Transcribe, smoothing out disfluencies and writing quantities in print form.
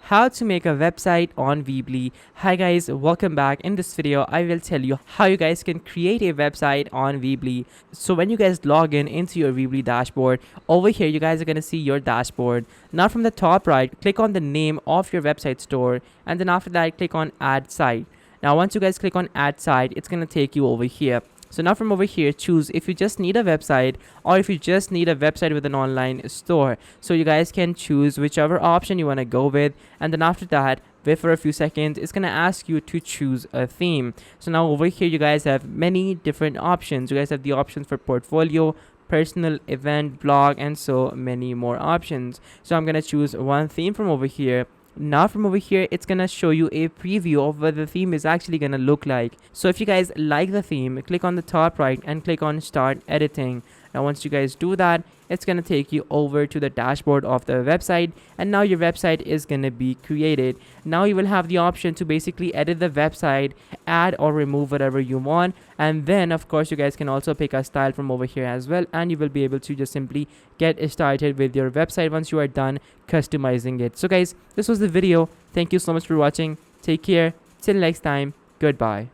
how to make a website on Weebly. Hi guys, welcome back. In this video, I will tell you how you guys can create a website on Weebly. So when you guys log in into your Weebly dashboard, over here you guys are going to see your dashboard. Now from the top right, click on the name of your website store, and then after that click on add site. Now once you guys click on add site, it's going to take you over here. So now from over here, choose if you just need a website or if you just need a website with an online store. So you guys can choose whichever option you want to go with, and then after that, wait for a few seconds. It's going to ask you to choose a theme. So now over here you guys have many different options. You guys have the options for portfolio, personal, event, blog, and so many more options. So I'm going to choose one theme from over here. Now from over here, it's gonna show you a preview of what the theme is actually gonna look like. So if you guys like the theme, click on the top right and click on start editing. Now once you guys do that, it's gonna take you over to the dashboard of the website, and now your website is gonna be created. Now you will have the option to basically edit the website, add or remove whatever you want, and then of course you guys can also pick a style from over here as well, and you will be able to just simply get started with your website once you are done customizing it. So guys, this was the video. Thank you so much for watching. Take care. Till next time. Goodbye.